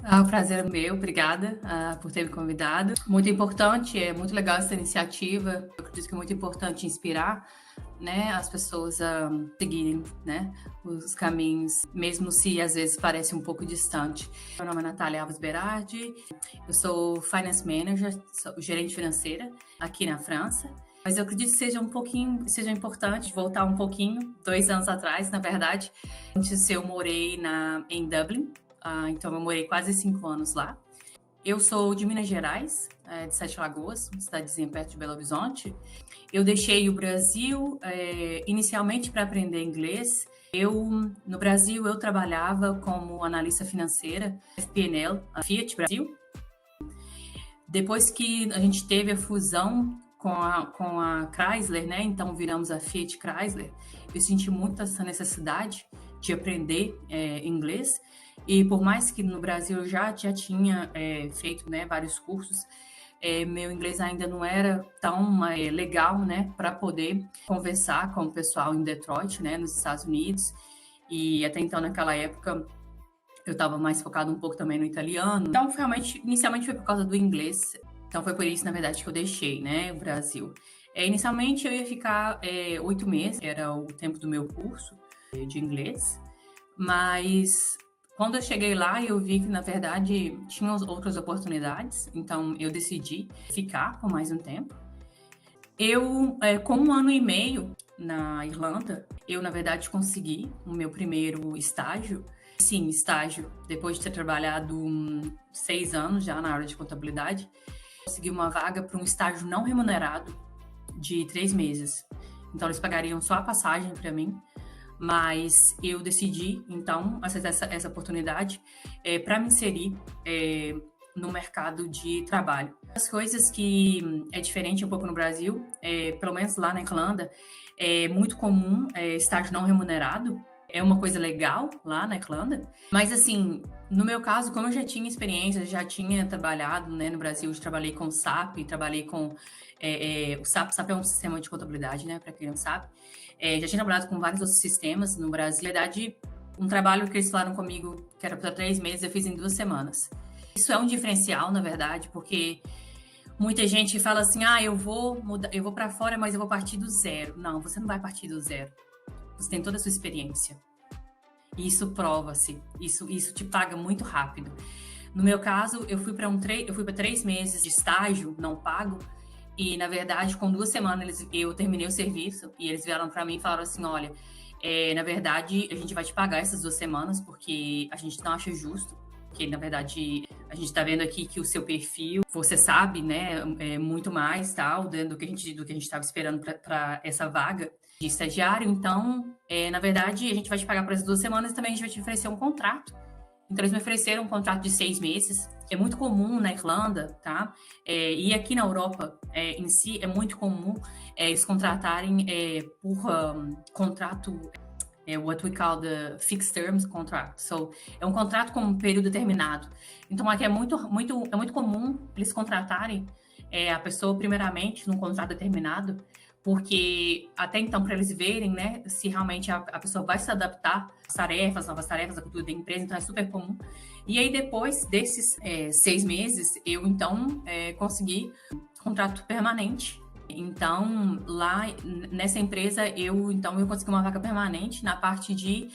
O prazer é meu, obrigada por ter me convidado. Muito importante, é muito legal essa iniciativa. Eu acredito que é muito importante inspirar, né, as pessoas a seguirem, né, os caminhos, mesmo se às vezes parece um pouco distante. Meu nome é Natália Alves Berardi, eu sou Finance Manager, sou gerente financeira aqui na França. Mas eu acredito que seja importante voltar um pouquinho, 2 anos atrás, na verdade. Antes eu morei em Dublin, então eu morei quase 5 anos lá. Eu sou de Minas Gerais, de Sete Lagoas, uma cidadezinha perto de Belo Horizonte. Eu deixei o Brasil inicialmente para aprender inglês. No Brasil, eu trabalhava como analista financeira, FP&L, a Fiat Brasil. Depois que a gente teve a fusão com a Chrysler, né? Então viramos a Fiat Chrysler. Eu senti muito essa necessidade de aprender inglês. E por mais que no Brasil eu já tinha feito, né, vários cursos, meu inglês ainda não era tão legal, né, para poder conversar com o pessoal em Detroit, né, nos Estados Unidos. E até então, naquela época, eu estava mais focado um pouco também no italiano. Então, realmente, inicialmente foi por causa do inglês. Então, foi por isso, na verdade, que eu deixei, né, o Brasil. Inicialmente, eu ia ficar 8 meses, que era o tempo do meu curso de inglês. Mas quando eu cheguei lá, eu vi que, na verdade, tinha outras oportunidades. Então, eu decidi ficar por mais um tempo. Com 1 ano e meio na Irlanda, eu, na verdade, consegui o meu primeiro estágio. Sim, estágio. Depois de ter trabalhado 6 anos já na área de contabilidade, consegui uma vaga para um estágio não remunerado de 3 meses. Então, eles pagariam só a passagem para mim. Mas eu decidi, então, aceitar essa oportunidade para me inserir no mercado de trabalho. As coisas que é diferente um pouco no Brasil, pelo menos lá na Irlanda, é muito comum estágio não remunerado. É uma coisa legal lá na Irlanda. Mas, assim, no meu caso, como eu já tinha experiência, já tinha trabalhado, né, no Brasil, eu trabalhei com SAP, trabalhei com... o SAP é um sistema de contabilidade, né, para quem não sabe. Já tinha trabalhado com vários outros sistemas no Brasil. Na verdade, um trabalho que eles falaram comigo, que era para 3 meses, eu fiz em 2 semanas. Isso é um diferencial, na verdade, porque muita gente fala assim, eu vou mudar, eu vou para fora, mas eu vou partir do zero. Não, você não vai partir do zero. Você tem toda a sua experiência. E isso prova-se. Isso te paga muito rápido. No meu caso, eu fui para 3 meses de estágio não pago. E, na verdade, com 2 semanas eu terminei o serviço e eles vieram para mim e falaram assim, olha, na verdade, a gente vai te pagar essas 2 semanas porque a gente não acha justo. Porque, na verdade, a gente está vendo aqui que o seu perfil, você sabe, né, muito mais, tal, do que a gente estava esperando para essa vaga de estagiário. Então, na verdade, a gente vai te pagar por essas 2 semanas e também a gente vai te oferecer um contrato. Então, eles me ofereceram um contrato de 6 meses. É muito comum na Irlanda, tá? E aqui na Europa, em si, é muito comum eles contratarem por contrato, what we call the fixed terms contract. So, é um contrato com um período determinado. Então, aqui é muito comum eles contratarem a pessoa, primeiramente, num contrato determinado, porque até então, para eles verem, né, se realmente a pessoa vai se adaptar às tarefas, novas tarefas, à cultura da empresa, então é super comum. E aí, depois desses 6 meses, eu, então, consegui contrato permanente. Então, lá nessa empresa, eu consegui uma vaga permanente na parte de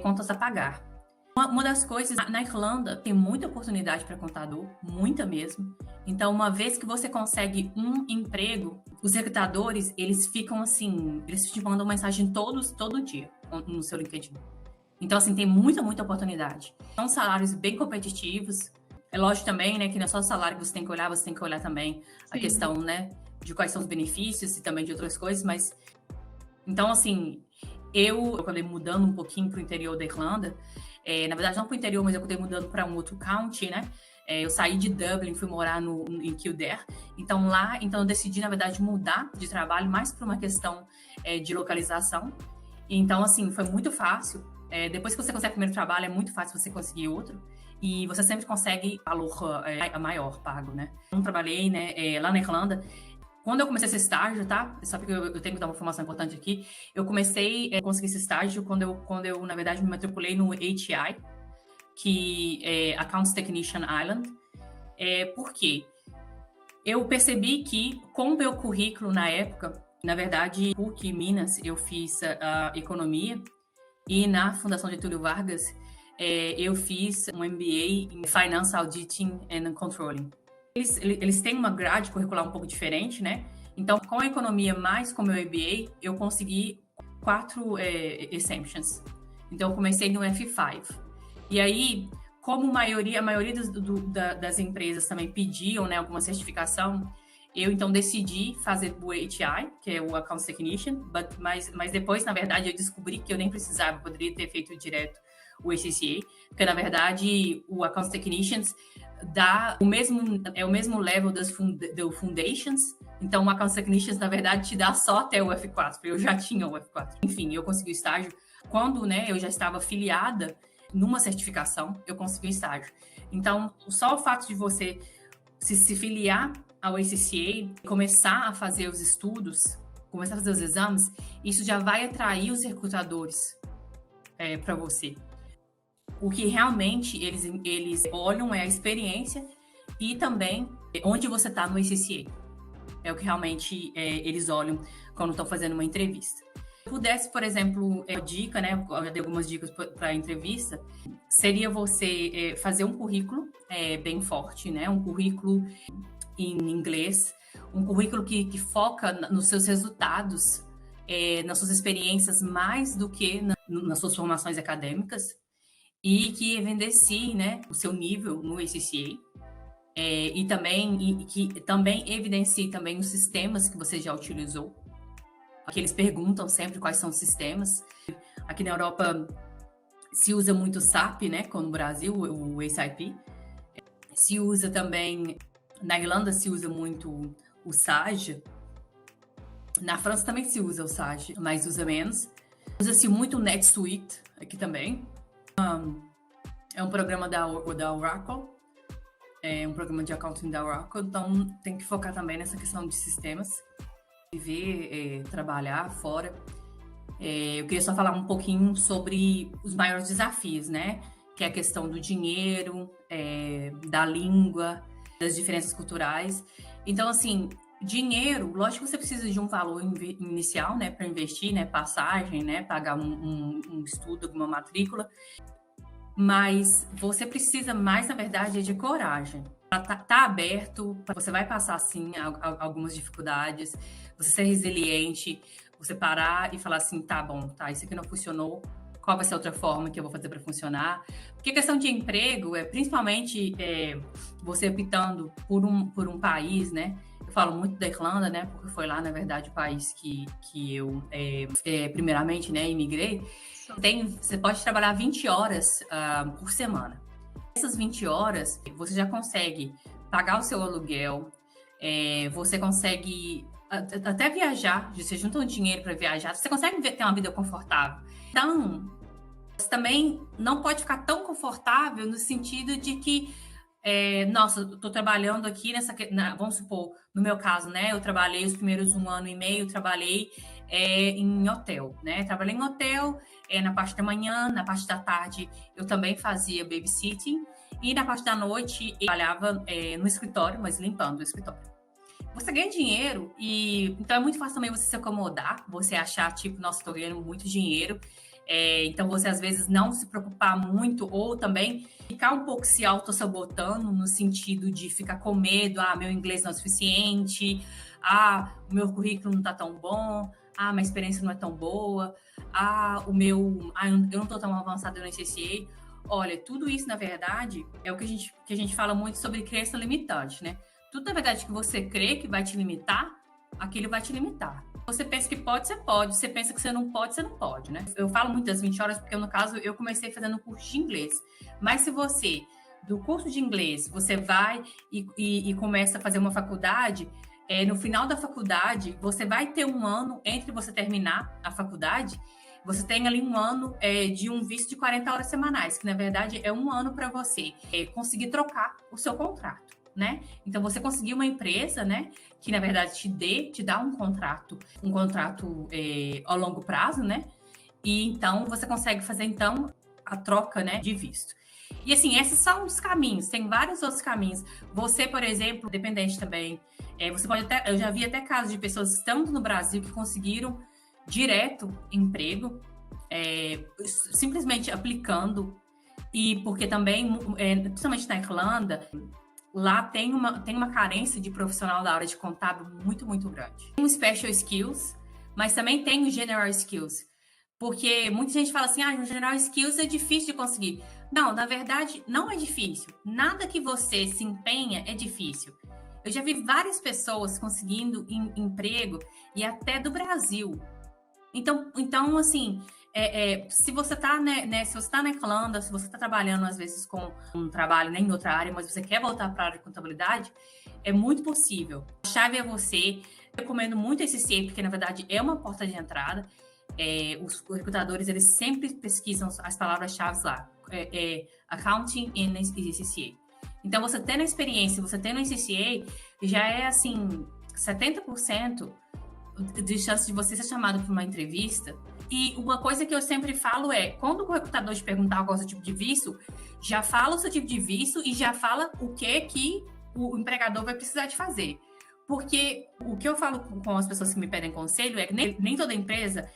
contas a pagar. Uma das coisas, na Irlanda, tem muita oportunidade para contador, muita mesmo. Então, uma vez que você consegue um emprego, os recrutadores, eles ficam assim, eles te mandam mensagem todo dia no seu LinkedIn. Então, assim, tem muita oportunidade. São salários bem competitivos. É lógico também, né, que não é só o salário que você tem que olhar também a questão, né, de quais são os benefícios e também de outras coisas, mas... Então, assim, eu acabei mudando um pouquinho para o interior da Irlanda. Na verdade, não para o interior, mas eu acabei mudando para um outro county, né? Eu saí de Dublin, fui morar em Kildare. Então, eu decidi, na verdade, mudar de trabalho mais por uma questão de localização. Então, assim, foi muito fácil. Depois que você consegue o primeiro trabalho, é muito fácil você conseguir outro. E você sempre consegue valor maior pago, né? Eu trabalhei, né, lá na Irlanda. Quando eu comecei esse estágio, tá? Só porque eu tenho que dar uma informação importante aqui. Eu comecei a conseguir esse estágio quando eu, na verdade, me matriculei no HI, que é Accounts Technician Island. Por quê? Eu percebi que, com o meu currículo na época, na verdade, PUC Minas, eu fiz a economia, e na Fundação Getúlio Vargas, eu fiz um MBA em Finance Auditing and Controlling. Eles têm uma grade curricular um pouco diferente, né? Então, com a economia mais com o meu MBA, eu consegui 4 exemptions. Então, eu comecei no F5. E aí, como a maioria das empresas também pediam, né, alguma certificação, eu então decidi fazer o ATI, que é o Accounts Technician, mas depois, na verdade, eu descobri que eu nem precisava, eu poderia ter feito direto o ACCA, porque, na verdade, o Accounts Technicians dá o mesmo level do Foundations. Então, o Accounts Technicians, na verdade, te dá só até o F4, porque eu já tinha o F4. Enfim, eu consegui o estágio. Quando, né, eu já estava afiliada numa certificação, eu consegui o estágio. Então, só o fato de você se filiar ao ACCA, começar a fazer os estudos, começar a fazer os exames, isso já vai atrair os recrutadores para você. O que realmente eles olham é a experiência e também onde você está no ACCA. É o que realmente eles olham quando estão fazendo uma entrevista. Se eu pudesse, por exemplo, dica, né? Eu já dei algumas dicas para a entrevista, seria você fazer um currículo bem forte, né? Um currículo em inglês, um currículo que foca nos seus resultados, nas suas experiências, mais do que nas suas formações acadêmicas, e que evidencie, né, o seu nível no ACCA, e que também evidencie também os sistemas que você já utilizou. Que eles perguntam sempre quais são os sistemas. Aqui na Europa se usa muito o SAP, né, como no Brasil, o SAP. Se usa também, na Irlanda se usa muito o SAGE. Na França também se usa o SAGE, mas usa menos. Usa-se muito o NetSuite aqui também. É um programa da Oracle. É um programa de accounting da Oracle. Então, tem que focar também nessa questão de sistemas. Viver, trabalhar fora. Eu queria só falar um pouquinho sobre os maiores desafios, né? Que é a questão do dinheiro, da língua, das diferenças culturais. Então, assim, dinheiro, lógico que você precisa de um valor inicial, né? Para investir, né? Passagem, né? Pagar um estudo, alguma matrícula. Mas você precisa mais, na verdade, de coragem. Tá aberto, você vai passar, sim, algumas dificuldades, você ser resiliente, você parar e falar assim, tá bom, tá, isso aqui não funcionou, qual vai ser a outra forma que eu vou fazer para funcionar? Porque a questão de emprego principalmente você optando por um país, né? Eu falo muito da Irlanda, né? Porque foi lá, na verdade, o país que eu, primeiramente, né, imigrei. Você pode trabalhar 20 horas por semana. Essas 20 horas, você já consegue pagar o seu aluguel, você consegue até viajar, você junta um dinheiro para viajar, você consegue ter uma vida confortável. Então, você também não pode ficar tão confortável no sentido de que, nossa, eu estou trabalhando aqui vamos supor, no meu caso, né? Eu trabalhei os primeiros 1 ano e meio, trabalhei em hotel, né? Trabalhei em hotel, na parte da manhã, na parte da tarde eu também fazia babysitting e na parte da noite eu trabalhava no escritório, mas limpando o escritório. Você ganha dinheiro então é muito fácil também você se acomodar, você achar tipo, nossa, estou ganhando muito dinheiro, então você às vezes não se preocupar muito ou também ficar um pouco se auto-sabotando no sentido de ficar com medo, meu inglês não é suficiente, o meu currículo não está tão bom, minha experiência não é tão boa, eu não estou tão avançada no ACCA. Olha, tudo isso, na verdade, é o que a gente fala muito sobre crença limitante, né? Tudo, na verdade, que você crê que vai te limitar, aquilo vai te limitar. Você pensa que pode, você pode. Você pensa que você não pode, né? Eu falo muito das 20 horas porque, no caso, eu comecei fazendo curso de inglês. Mas se você, do curso de inglês, você vai e começa a fazer uma faculdade, no final da faculdade, você vai ter 1 ano entre você terminar a faculdade, você tem ali 1 ano de um visto de 40 horas semanais, que, na verdade, é 1 ano para você conseguir trocar o seu contrato. Né? Então, você conseguir uma empresa, né, que, na verdade, te dá um contrato ao longo prazo, né? E, então, você consegue fazer, então, a troca, né, de visto. E assim, esses são os caminhos, tem vários outros caminhos. Você, por exemplo, dependente também, você pode até, eu já vi até casos de pessoas estando no Brasil que conseguiram direto emprego, simplesmente aplicando, e porque também, principalmente na Irlanda, lá tem uma carência de profissional da área de contábil muito, muito grande. Tem um special skills, mas também tem o general skills. Porque muita gente fala assim, no general skills é difícil de conseguir. Não, na verdade, não é difícil. Nada que você se empenha é difícil. Eu já vi várias pessoas conseguindo emprego, e até do Brasil. Então assim, se você está se você tá na Irlanda, se você está trabalhando às vezes com um trabalho em outra área, mas você quer voltar para a área de contabilidade, é muito possível. A chave é você. Eu recomendo muito esse CA, porque na verdade é uma porta de entrada. Os recrutadores, eles sempre pesquisam as palavras-chave lá. Accounting e CCA. Então, você tendo a experiência, você tendo a CCA, já é assim, 70% de chance de você ser chamado para uma entrevista. E uma coisa que eu sempre falo é, quando o recrutador te perguntar qual é o seu tipo de visto, já fala o seu tipo de visto e já fala o que o empregador vai precisar de fazer. Porque o que eu falo com as pessoas que me pedem conselho é que nem toda empresa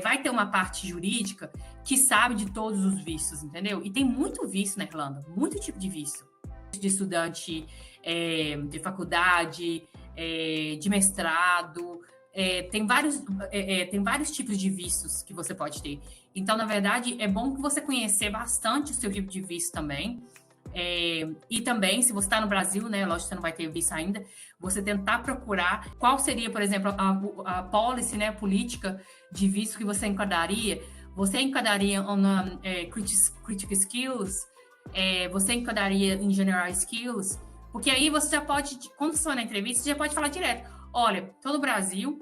vai ter uma parte jurídica que sabe de todos os vistos, entendeu? E tem muito visto na Irlanda, muito tipo de visto. De estudante de faculdade, de mestrado, tem vários tipos de vistos que você pode ter. Então, na verdade, é bom que você conhecer bastante o seu tipo de visto também. E também, se você está no Brasil, né, lógico que você não vai ter visto ainda, você tentar procurar qual seria, por exemplo, a policy, né, política de visto que você enquadraria. Você enquadraria na critical skills, você enquadraria em general skills, porque aí você já pode, quando você for na entrevista, você já pode falar direto, olha, tô no Brasil,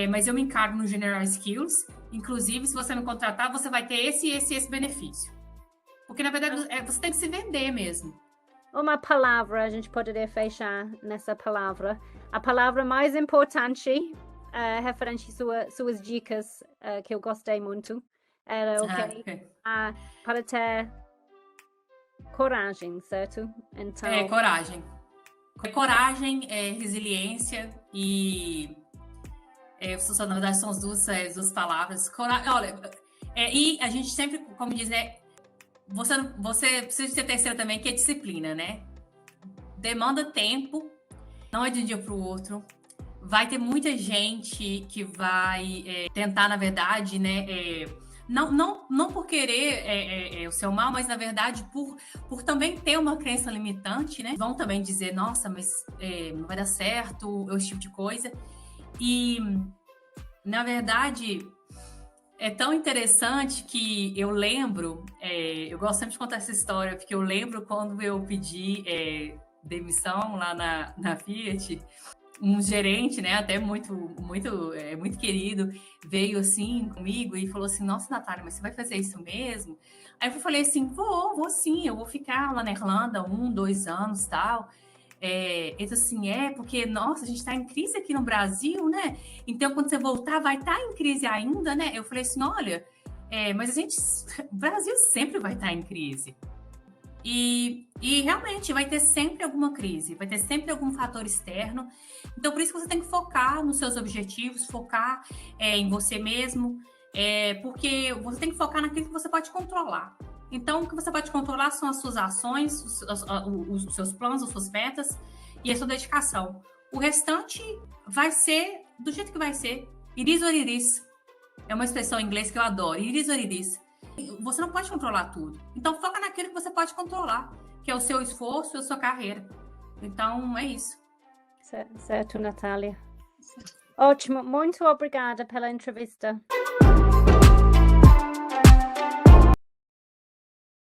mas eu me encargo no general skills, inclusive, se você não contratar, você vai ter esse benefício. Porque, na verdade, você tem que se vender mesmo. Uma palavra, a gente poderia fechar nessa palavra. A palavra mais importante, referente às suas dicas, que eu gostei muito, era para ter coragem, certo? Então... coragem. Coragem, resiliência e... na verdade, são as duas palavras. Olha, e a gente sempre, como diz, né? Você precisa ter terceiro também, que é disciplina, né? Demanda tempo, não é de um dia para o outro. Vai ter muita gente que vai tentar, na verdade, né? Não por querer o seu mal, mas na verdade por também ter uma crença limitante, né? Vão também dizer, nossa, mas não vai dar certo, esse tipo de coisa. E, na verdade, é tão interessante que eu lembro, eu gosto sempre de contar essa história, porque eu lembro quando eu pedi demissão lá na Fiat, um gerente, né, até muito querido, veio assim comigo e falou assim, nossa, Natália, mas você vai fazer isso mesmo? Aí eu falei assim, vou sim, eu vou ficar lá na Irlanda 1, 2 anos, tal. Ele disse assim, porque, nossa, a gente está em crise aqui no Brasil, né? Então, quando você voltar, vai estar em crise ainda, né? Eu falei assim, olha, mas o Brasil sempre vai estar em crise. E realmente vai ter sempre alguma crise, vai ter sempre algum fator externo. Então, por isso que você tem que focar nos seus objetivos, focar em você mesmo, porque você tem que focar naquilo que você pode controlar. Então, o que você pode controlar são as suas ações, os seus planos, as suas metas e a sua dedicação. O restante vai ser do jeito que vai ser. It is what it is. É uma expressão em inglês que eu adoro. It is what it is. Você não pode controlar tudo. Então, foca naquilo que você pode controlar, que é o seu esforço e a sua carreira. Então, é isso. Certo, Natália. Ótimo. Muito obrigada pela entrevista.